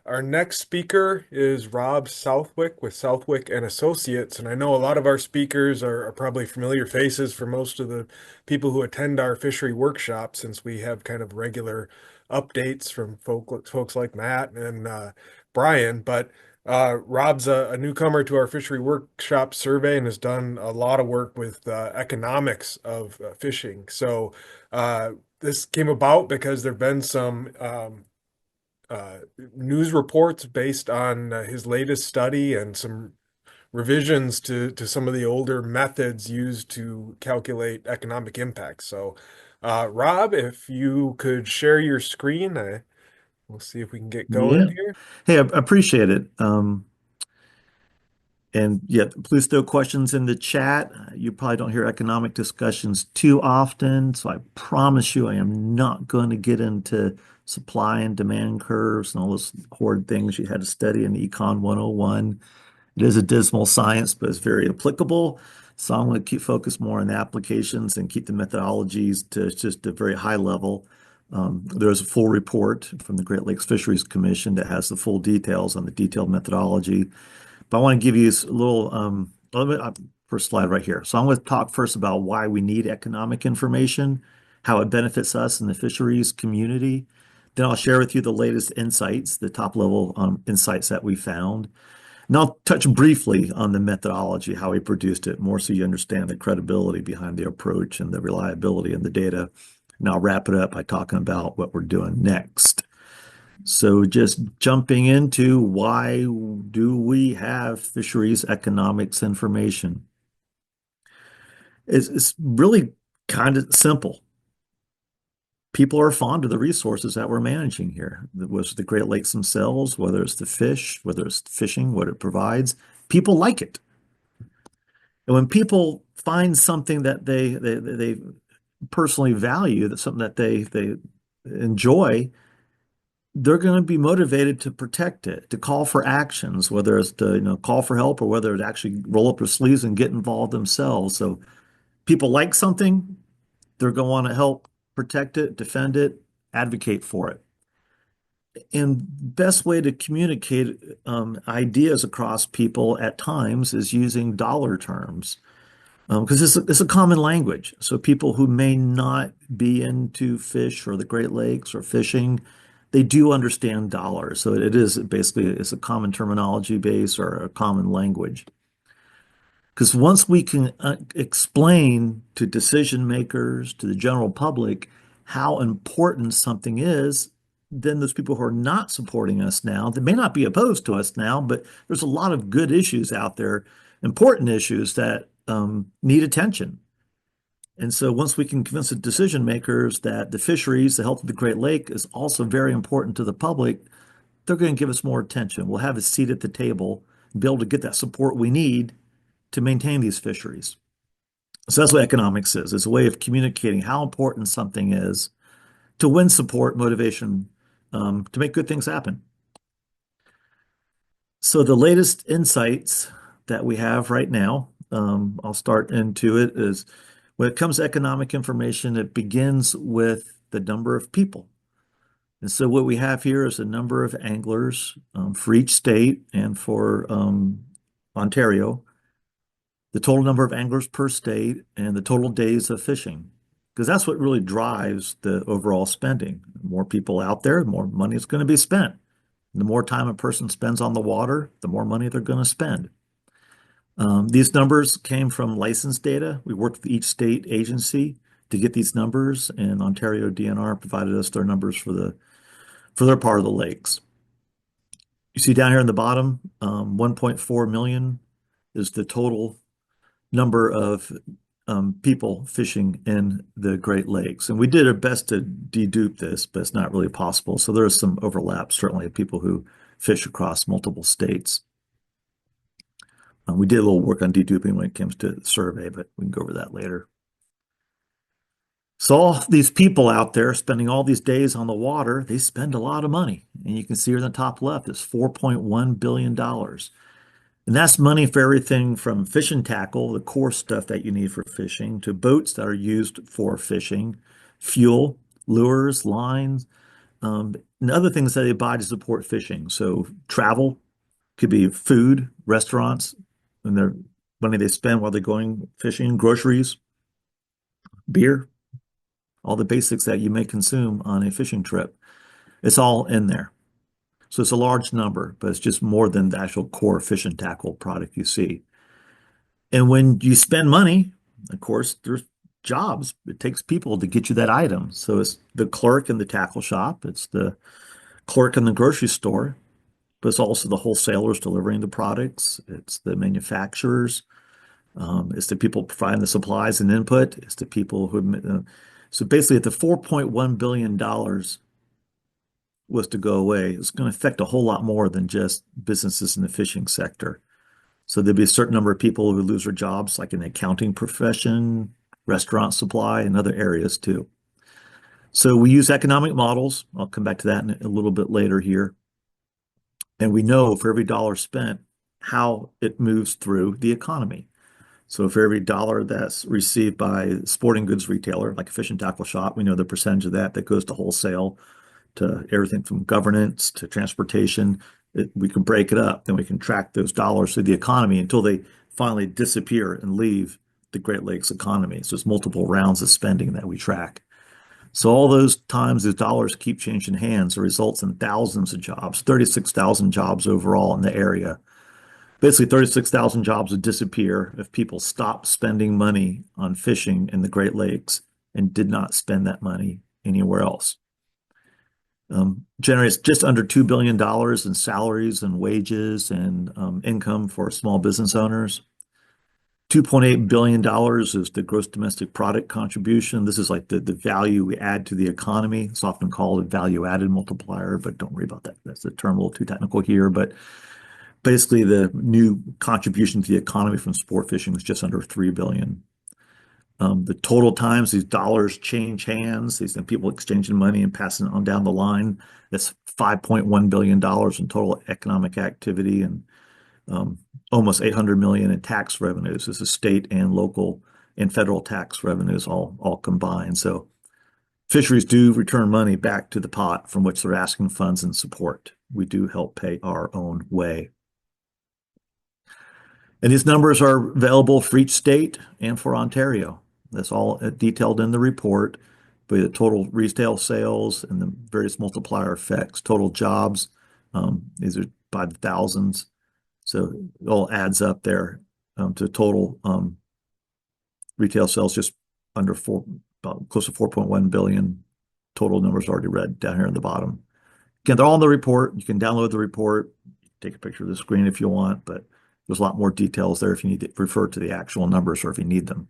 Our next speaker is Rob Southwick with Southwick and Associates, and I know a lot of our speakers are probably familiar faces for most of the people who attend our fishery workshop, since we have kind of regular updates from folks like Matt and Brian. But Rob's a newcomer to our fishery workshop survey and has done a lot of work with economics of fishing. So this came about because there've been some uh, news reports based on his latest study and some revisions to some of the older methods used to calculate economic impact. So, Rob, if you could share your screen, we'll see if we can get going Yeah. here. Hey, I appreciate it. And yeah, please throw questions in the chat. You probably don't hear economic discussions too often, so I promise you I am not going to get into supply and demand curves and all those horrid things you had to study in Econ 101. It is a dismal science, but it's very applicable. So I'm going to keep focus more on the applications and keep the methodologies to just a very high level. There's a full report from the Great Lakes Fisheries Commission that has the full details on the detailed methodology. But I want to give you a little first slide right here. So I'm going to talk first about why we need economic information, how it benefits us in the fisheries community. Then I'll share with you the latest insights, the top level insights that we found. And I'll touch briefly on the methodology, how we produced it, more so you understand the credibility behind the approach and the reliability of the data. And I'll wrap it up by talking about what we're doing next. So just jumping into why do we have fisheries economics information? It's really kind of simple. People are fond of the resources that we're managing here. Was the Great Lakes themselves, whether it's the fish, whether it's fishing, what it provides, people like it. And when people find something that they personally value, that's something that they enjoy, they're going to be motivated to protect it, to call for actions, whether it's to call for help or whether to actually roll up their sleeves and get involved themselves. So people like something, they're going to want to help protect it, defend it, advocate for it. And best way to communicate ideas across people at times is using dollar terms because it's a common language. So people who may not be into fish or the Great Lakes or fishing, they do understand dollars. So it is basically it's a common terminology base or a common language. Because once we can explain to decision makers, to the general public, how important something is, then those people who are not supporting us now, they may not be opposed to us now, but there's a lot of good issues out there, important issues that need attention. And so once we can convince the decision makers that the fisheries, the health of the Great Lake is also very important to the public, they're going to give us more attention. We'll have a seat at the table, be able to get that support we need to maintain these fisheries. So that's what economics is. It's a way of communicating how important something is to win support, motivation, to make good things happen. So the latest insights that we have right now, I'll start into it, is when it comes to economic information, it begins with the number of people. And so what we have here is a number of anglers for each state and for Ontario, the total number of anglers per state, and the total days of fishing. Because that's what really drives the overall spending. The more people out there, the more money is going to be spent. The more time a person spends on the water, the more money they're going to spend. These numbers came from license data. We worked with each state agency to get these numbers, and Ontario DNR provided us their numbers for their part of the lakes. You see down here in the bottom, 1.4 million is the total number of people fishing in the Great Lakes. And we did our best to dedupe this, but it's not really possible. So there is some overlap, certainly, of people who fish across multiple states. We did a little work on deduping when it comes to the survey, but we can go over that later. So all these people out there spending all these days on the water, they spend a lot of money. And you can see here in the top left, it's $4.1 billion. And that's money for everything from fishing tackle, the core stuff that you need for fishing, to boats that are used for fishing, fuel, lures, lines, And other things that they buy to support fishing. So travel could be food, restaurants, and their money they spend while they're going fishing, groceries, beer, all the basics that you may consume on a fishing trip. It's all in there. So it's a large number, but it's just more than the actual core fish and tackle product you see. And when you spend money, of course, there's jobs. It takes people to get you that item. So it's the clerk in the tackle shop, it's the clerk in the grocery store, but it's also the wholesalers delivering the products, it's the manufacturers, it's the people providing the supplies and input, it's the people who. So basically, if the $4.1 billion was to go away, it's going to affect a whole lot more than just businesses in the fishing sector. So there'd be a certain number of people who lose their jobs, like in the accounting profession, restaurant supply, and other areas too. So we use economic models. I'll come back to that in a little bit later here. And we know for every dollar spent, how it moves through the economy. So for every dollar that's received by a sporting goods retailer, like a fish and tackle shop, we know the percentage of that goes to wholesale, to everything from governance to transportation. We can break it up, then we can track those dollars through the economy until they finally disappear and leave the Great Lakes economy. So it's multiple rounds of spending that we track. So all those times those dollars keep changing hands, it results in thousands of jobs, 36,000 jobs overall in the area. Basically, 36,000 jobs would disappear if people stopped spending money on fishing in the Great Lakes and did not spend that money anywhere else. Generates just under $2 billion in salaries and wages and income for small business owners. $2.8 billion is the gross domestic product contribution. This is like the value we add to the economy. It's often called a value added multiplier, but don't worry about that. That's a term a little too technical here. But basically, the new contribution to the economy from sport fishing is just under $3 billion. The total times these dollars change hands, these people exchanging money and passing it on down the line, that's $5.1 billion in total economic activity and almost 800 million in tax revenues. This is state and local and federal tax revenues all combined. So fisheries do return money back to the pot from which they're asking funds and support. We do help pay our own way. And these numbers are available for each state and for Ontario. That's all detailed in the report, but the total retail sales and the various multiplier effects, total jobs, these are by the thousands. So it all adds up there to total retail sales just under about close to 4.1 billion. Total numbers already read down here in the bottom. Again, they're all in the report. You can download the report, take a picture of the screen if you want, but there's a lot more details there if you need to refer to the actual numbers or if you need them.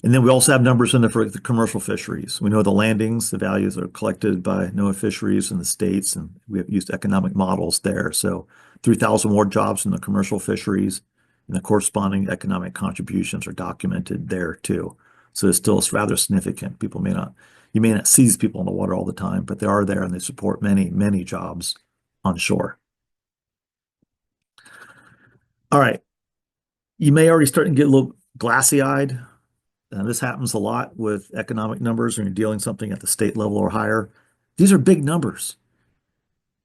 And then we also have numbers in there for the commercial fisheries. We know the landings, the values are collected by NOAA Fisheries in the states, and we have used economic models there. So 3,000 more jobs in the commercial fisheries, and the corresponding economic contributions are documented there too. So it's rather significant. You may not see these people in the water all the time, but they are there and they support many, many jobs on shore. All right. You may already start to get a little glassy-eyed. This happens a lot with economic numbers when you're dealing something at the state level or higher. These are big numbers.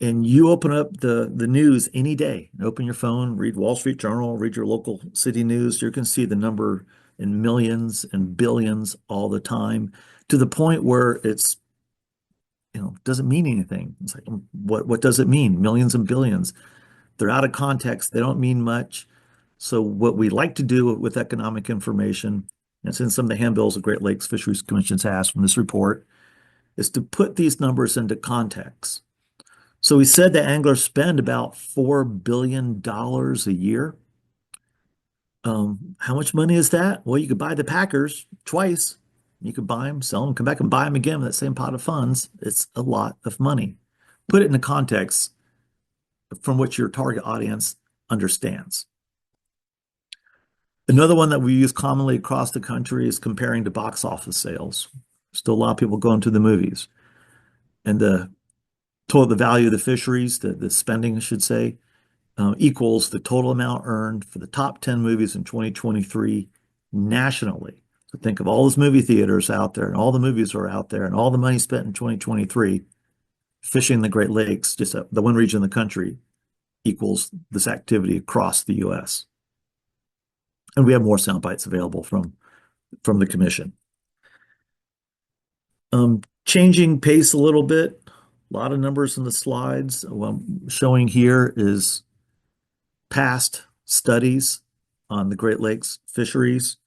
And you open up the news any day, open your phone, read Wall Street Journal, read your local city news, you can see the number in millions and billions all the time, to the point where it's, doesn't mean anything. It's like, what does it mean? Millions and billions. They're out of context. They don't mean much. So what we like to do with economic information, and it's in some of the handbills the Great Lakes Fisheries Commission has from this report, is to put these numbers into context. So we said that anglers spend about $4 billion a year. How much money is that? Well, you could buy the Packers twice. You could buy them, sell them, come back and buy them again with that same pot of funds. It's a lot of money. Put it in the context from which your target audience understands. Another one that we use commonly across the country is comparing to box office sales. Still a lot of people going to the movies. And the value of the fisheries, the spending, I should say, equals the total amount earned for the top 10 movies in 2023 nationally. So think of all those movie theaters out there and all the movies are out there and all the money spent in 2023. fishing the Great Lakes, just the one region of the country, equals this activity across the U.S. And we have more sound bites available from the commission. Changing pace a little bit. A lot of numbers in the slides. What I'm showing here is past studies on the Great Lakes fisheries.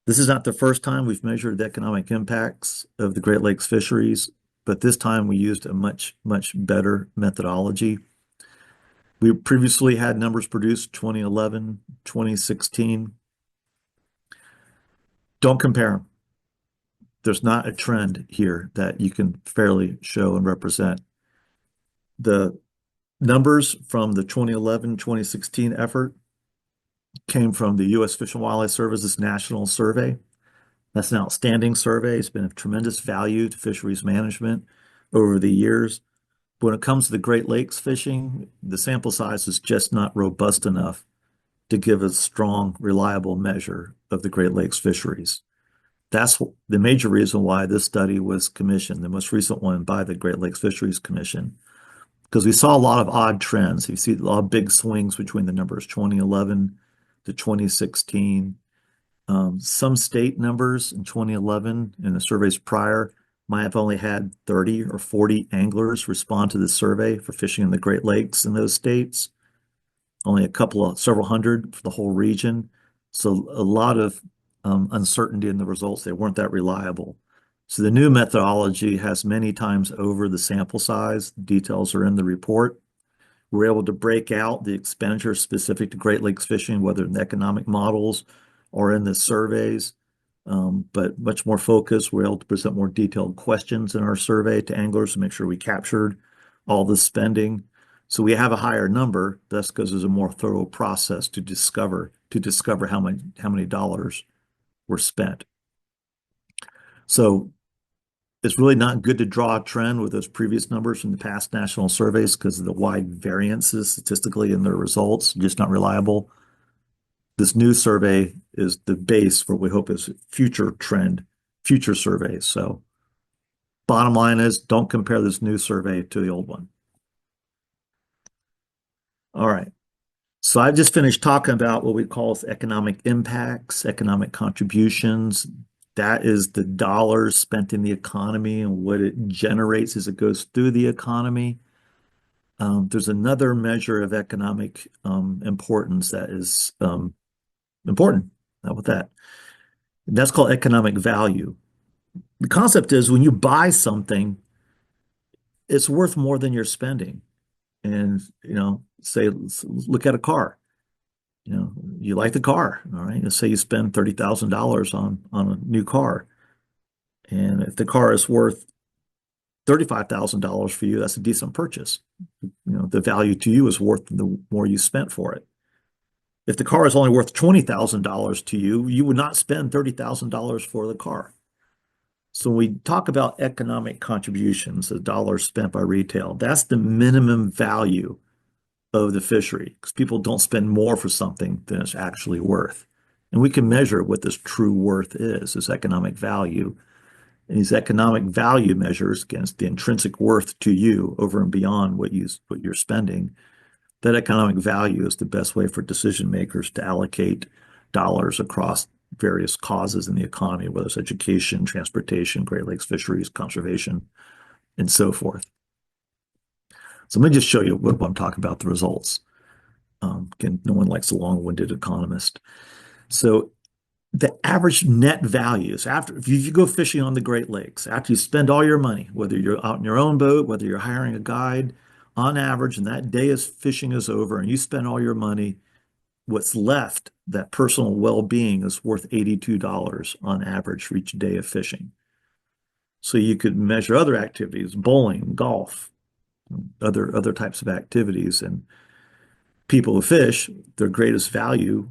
This is not the first time we've measured the economic impacts of the Great Lakes fisheries, but this time we used a much, much better methodology. We previously had numbers produced 2011, 2016. Don't compare them. There's not a trend here that you can fairly show and represent. The numbers from the 2011, 2016 effort came from the U.S. Fish and Wildlife Service's National Survey. That's an outstanding survey. It's been of tremendous value to fisheries management over the years. But when it comes to the Great Lakes fishing, the sample size is just not robust enough to give a strong, reliable measure of the Great Lakes fisheries. That's the major reason why this study was commissioned, the most recent one by the Great Lakes Fisheries Commission, because we saw a lot of odd trends. You see a lot of big swings between the numbers 2011 to 2016. Some state numbers in 2011 and the surveys prior might have only had 30 or 40 anglers respond to the survey for fishing in the Great Lakes in those states. Only several hundred for the whole region. So a lot of uncertainty in the results. They weren't that reliable. So the new methodology has many times over the sample size. Details are in the report. We're able to break out the expenditure specific to Great Lakes fishing, whether in the economic models or in the surveys, but much more focused. We're able to present more detailed questions in our survey to anglers to make sure we captured all the spending. So we have a higher number. That's because there's a more thorough process to discover how many dollars were spent. So it's really not good to draw a trend with those previous numbers from the past national surveys because of the wide variances statistically in their results, just not reliable. This new survey is the base for what we hope is future surveys. So bottom line is don't compare this new survey to the old one. All right. So I've just finished talking about what we call economic impacts, economic contributions. That is the dollars spent in the economy and what it generates as it goes through the economy. There's another measure of economic importance that is important. How about that? And that's called economic value. The concept is when you buy something, it's worth more than you're spending. And, say, look at a car. You like the car, all right? Let's say you spend $30,000 on a new car. And if the car is worth $35,000 for you, that's a decent purchase. The value to you is worth the more you spent for it. If the car is only worth $20,000 to you, you would not spend $30,000 for the car. So when we talk about economic contributions, the dollars spent by retail, that's the minimum value of the fishery because people don't spend more for something than it's actually worth. And we can measure what this true worth is, this economic value. And these economic value measures against the intrinsic worth to you over and beyond what you're spending. That economic value is the best way for decision makers to allocate dollars across various causes in the economy, whether it's education, transportation, Great Lakes fisheries, conservation, and so forth. So let me just show you what I'm talking about, the results. Again, no one likes a long-winded economist. So the average net values, if you go fishing on the Great Lakes, after you spend all your money, whether you're out in your own boat, whether you're hiring a guide, on average, and that day is fishing is over and you spend all your money, what's left, that personal well-being is worth $82 on average for each day of fishing. So you could measure other activities, bowling, golf, other types of activities, and people who fish, their greatest value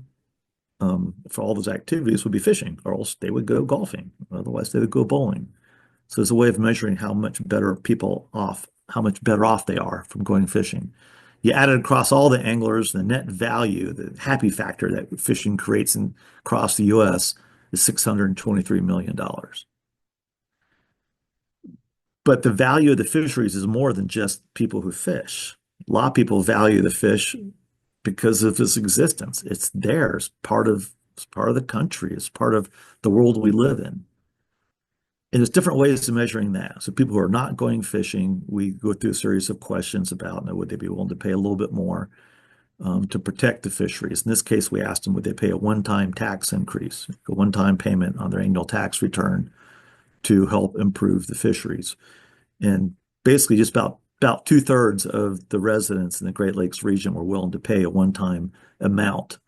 for all those activities would be fishing, or else they would go golfing. Otherwise, they would go bowling. So it's a way of measuring how much better off they are from going fishing. You add it across all the anglers, the net value, the happy factor that fishing creates across the U.S. is $623 million. But the value of the fisheries is more than just people who fish. A lot of people value the fish because of its existence. It's theirs, it's part of the country, it's part of the world we live in. And there's different ways of measuring that. So people who are not going fishing, we go through a series of questions about, would they be willing to pay a little bit more to protect the fisheries? In this case, we asked them, would they pay a one-time tax increase, a one-time payment on their annual tax return to help improve the fisheries? And basically just about two-thirds of the residents in the Great Lakes region were willing to pay a one-time amount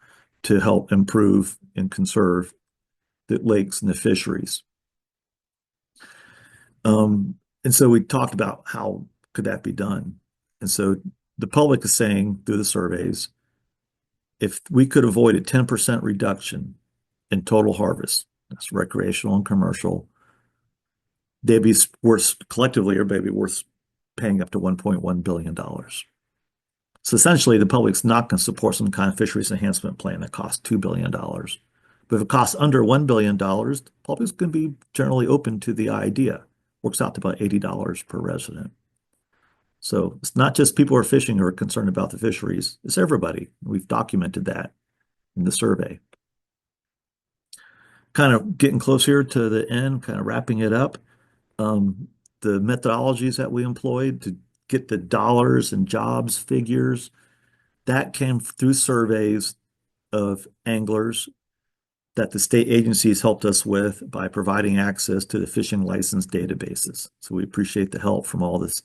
to help improve and conserve the lakes and the fisheries. And so we talked about how could that be done. And so the public is saying through the surveys, if we could avoid a 10% reduction in total harvest, that's recreational and commercial, they'd be worth collectively, everybody be worth paying up to $1.1 billion. So essentially, the public's not going to support some kind of fisheries enhancement plan that costs $2 billion. But if it costs under $1 billion, the public's going to be generally open to the idea. Works out to about $80 per resident. So it's not just people who are fishing who are concerned about the fisheries, it's everybody. We've documented that in the survey. Kind of getting closer to the end, kind of wrapping it up. The methodologies that we employed to get the dollars and jobs figures, that came through surveys of anglers that the state agencies helped us with by providing access to the fishing license databases. So we appreciate the help from all the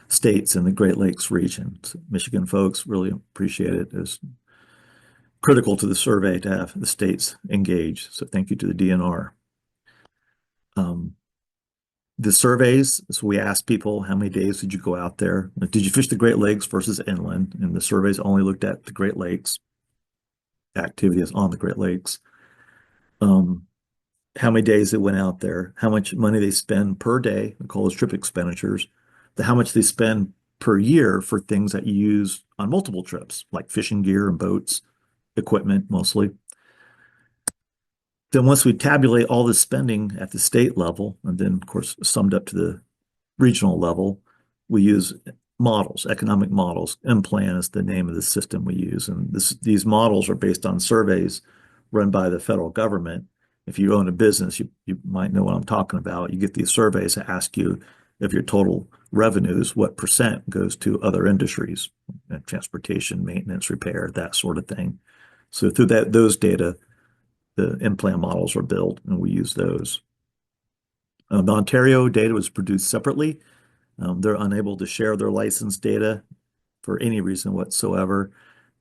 states in the Great Lakes region. So Michigan folks really appreciate it. It's critical to the survey to have the states engaged. So thank you to the DNR. The surveys, so we asked people, how many days did you go out there? Did you fish the Great Lakes versus inland? And the surveys only looked at the Great Lakes, activities on the Great Lakes. How many days they went out there, how much money they spend per day, we call those trip expenditures, how much they spend per year for things that you use on multiple trips, like fishing gear and boats, equipment mostly. Then once we tabulate all the spending at the state level, and then of course summed up to the regional level, we use models, economic models. M-Plan is the name of the system we use. And these models are based on surveys run by the federal government. If you own a business, you might know what I'm talking about. You get these surveys that ask you if your total revenues, what percent goes to other industries, transportation, maintenance, repair, that sort of thing. So through those data, the M-Plan models are built, and we use those. The Ontario data was produced separately. They're unable to share their license data for any reason whatsoever,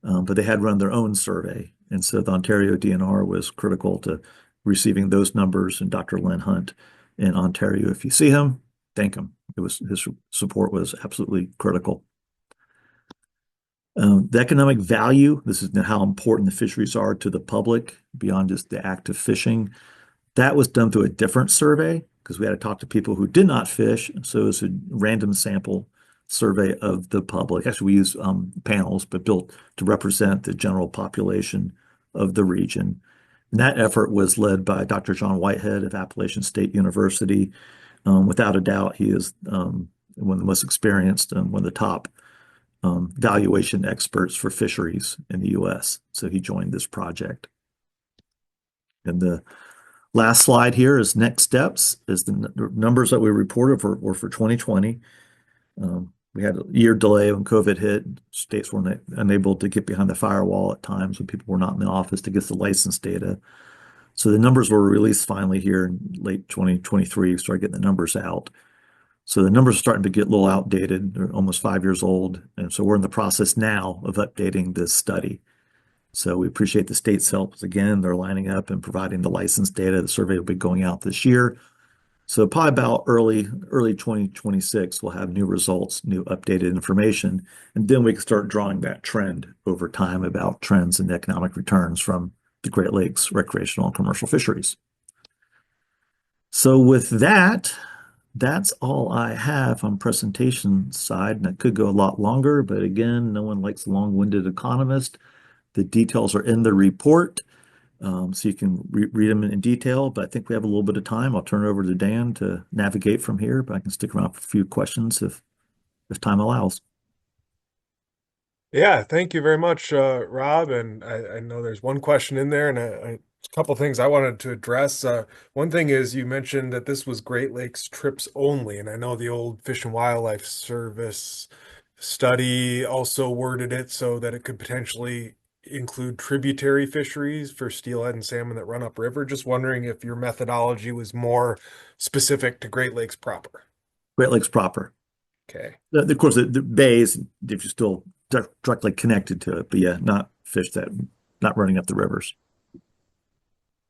but they had run their own survey. And so the Ontario DNR was critical to receiving those numbers. And Dr. Len Hunt in Ontario, if you see him, thank him. His support was absolutely critical. The economic value, this is how important the fisheries are to the public beyond just the act of fishing. That was done through a different survey because we had to talk to people who did not fish. So it's a random sample survey of the public. Actually, we use panels, but built to represent the general population of the region. And that effort was led by Dr. John Whitehead of Appalachian State University. Without a doubt, he is one of the most experienced and one of the top valuation experts for fisheries in the U.S. So he joined this project. And the last slide here is next steps, is the numbers that we reported were for 2020. We had a year delay when COVID hit. States were unable to get behind the firewall at times when people were not in the office to get the license data. So the numbers were released finally here in late 2023, started getting the numbers out. So the numbers are starting to get a little outdated. They're almost 5 years old. And so we're in the process now of updating this study. So we appreciate the state's help. Again, they're lining up and providing the license data. The survey will be going out this year. So probably about early 2026, we'll have new results, new updated information. And then we can start drawing that trend over time about trends in economic returns from the Great Lakes recreational and commercial fisheries. So with that, that's all I have on presentation side, and it could go a lot longer, but again, no one likes a long-winded economist. The details are in the report. So you can read them in detail, but I think we have a little bit of time. I'll turn it over to Dan to navigate from here, but I can stick around for a few questions if time allows. Yeah, thank you very much, Rob. And I know there's one question in there, and a couple things I wanted to address. One thing is you mentioned that this was Great Lakes trips only, and I know the old Fish and Wildlife Service study also worded it so that it could potentially include tributary fisheries for steelhead and salmon that run upriver. Just wondering if your methodology was more specific to Great Lakes proper. Great Lakes proper. Okay. Of course, the bays, if you're still directly connected to it, but yeah, not fish that not running up the rivers.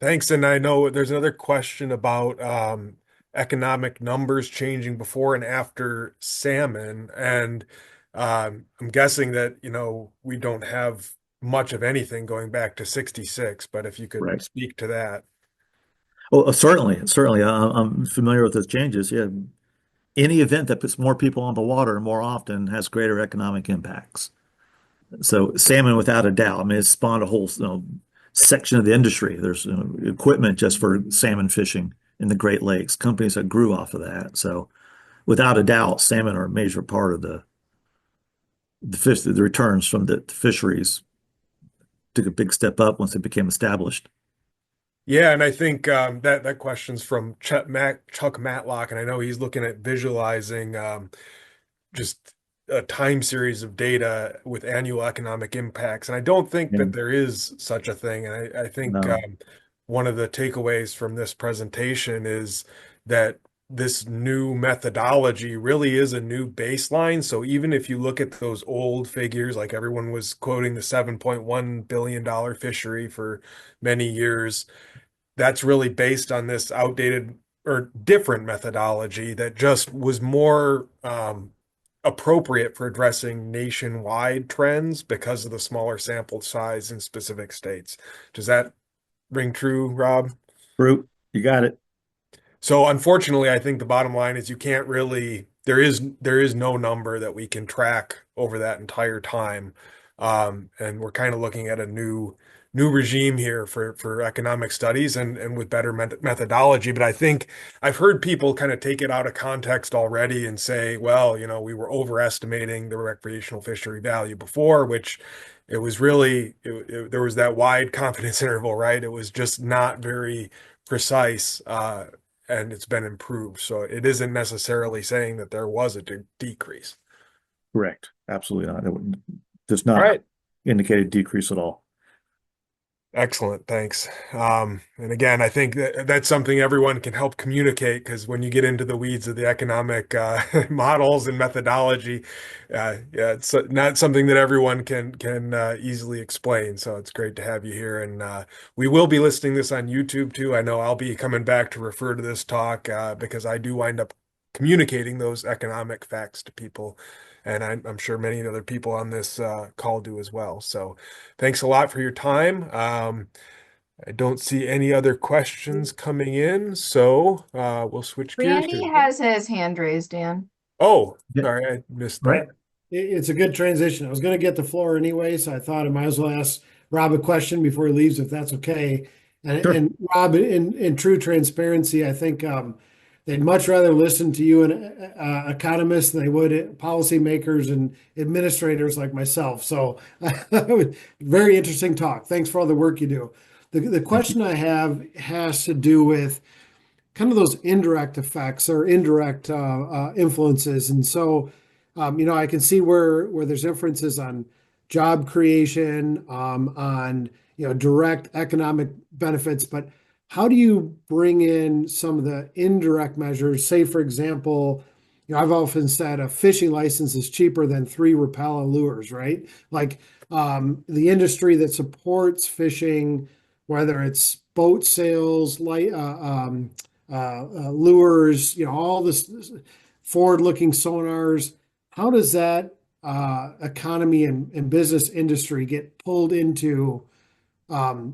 Thanks. And I know there's another question about economic numbers changing before and after salmon. And I'm guessing that, we don't have much of anything going back to 66, but if you could Right. speak to that. Oh, certainly, certainly. I'm familiar with those changes. Yeah, any event that puts more people on the water more often has greater economic impacts. So salmon, without a doubt, I mean, it's spawned a whole, section of the industry. There's equipment just for salmon fishing in the Great Lakes, companies that grew off of that. So without a doubt, salmon are a major part of the returns from the fisheries took a big step up once it became established. Yeah, and I think that question's from Chuck Matlock, and I know he's looking at visualizing just a time series of data with annual economic impacts. And I don't think Yeah, that there is such a thing. And I think no, one of the takeaways from this presentation is that this new methodology really is a new baseline. So even if you look at those old figures, like everyone was quoting the $7.1 billion fishery for many years, that's really based on this outdated or different methodology that just was more appropriate for addressing nationwide trends because of the smaller sample size in specific states. Does that ring true, Rob? fruit, you got it. So unfortunately, I think the bottom line is you can't really there is no number that we can track over that entire time. And we're kind of looking at a new regime here for economic studies and with better methodology. But I think I've heard people kind of take it out of context already and say, well, we were overestimating the recreational fishery value before, which it was really there was that wide confidence interval, right? It was just not very precise. And it's been improved. So it isn't necessarily saying that there was a decrease. Correct. Absolutely not. Does All not right. indicate a decrease at all. Excellent. Thanks. And again, I think that's something everyone can help communicate because when you get into the weeds of the economic models and methodology, yeah, it's not something that everyone can easily explain. So it's great to have you here, and we will be listing this on YouTube too. I know I'll be coming back to refer to this talk because I do wind up communicating those economic facts to people, and I'm sure many other people on this call do as well. So. Thanks a lot for your time. I don't see any other questions coming in, so we'll switch gears Randy here. has his hand raised, Dan. Oh, Yeah, sorry, I missed right. that. It's a good transition. I was going to get the floor anyway, so I thought I might as well ask Rob a question before he leaves, if that's okay. And, Sure. and Rob, in true transparency, I think they'd much rather listen to you and economists than they would policymakers and administrators like myself. So, very interesting talk. Thanks for all the work you do. The Thank you. question I have has to do with kind of those indirect effects or indirect influences. And so, I can see where there's inferences on job creation, on direct economic benefits, but how do you bring in some of the indirect measures? Say, for example, I've often said a fishing license is cheaper than 3 Rapala lures, right? Like the industry that supports fishing, whether it's boat sales, lures, all this forward-looking sonars. How does that economy and business industry get pulled into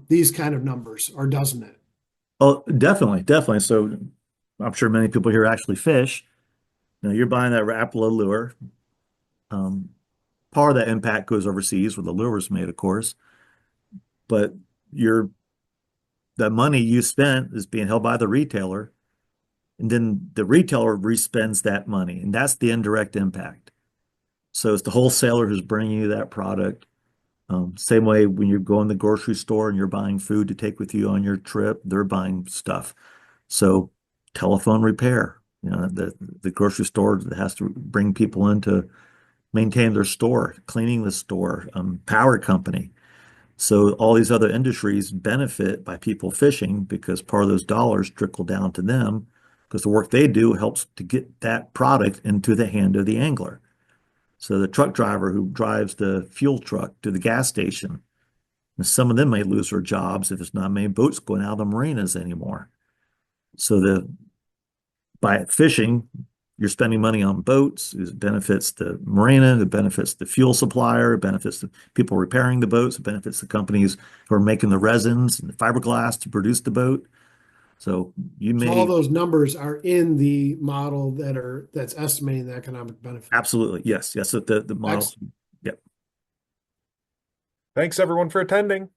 these kind of numbers, or doesn't it? Oh, definitely, definitely. So I'm sure many people here actually fish. You're buying that Rapala lure. Um, Part of that impact goes overseas where the lure was made, of course, but you're the money you spent is being held by the retailer, and then the retailer respends that money, and that's the indirect impact. So it's the wholesaler who's bringing you that product. Same way when you go in the grocery store and you're buying food to take with you on your trip, they're buying stuff. So telephone repair, the grocery store has to bring people in to maintain their store, cleaning the store, power company. So all these other industries benefit by people fishing because part of those dollars trickle down to them because the work they do helps to get that product into the hand of the angler. So the truck driver who drives the fuel truck to the gas station, some of them may lose their jobs if there's not many boats going out of the marinas anymore. So by fishing, you're spending money on boats. It benefits the marina. It benefits the fuel supplier. It benefits the people repairing the boats. It benefits the companies who are making the resins and the fiberglass to produce the boat. So So all those numbers are in the model that's estimating the economic benefit. Absolutely. Yes. So the model. Excellent. Yep. Thanks everyone for attending.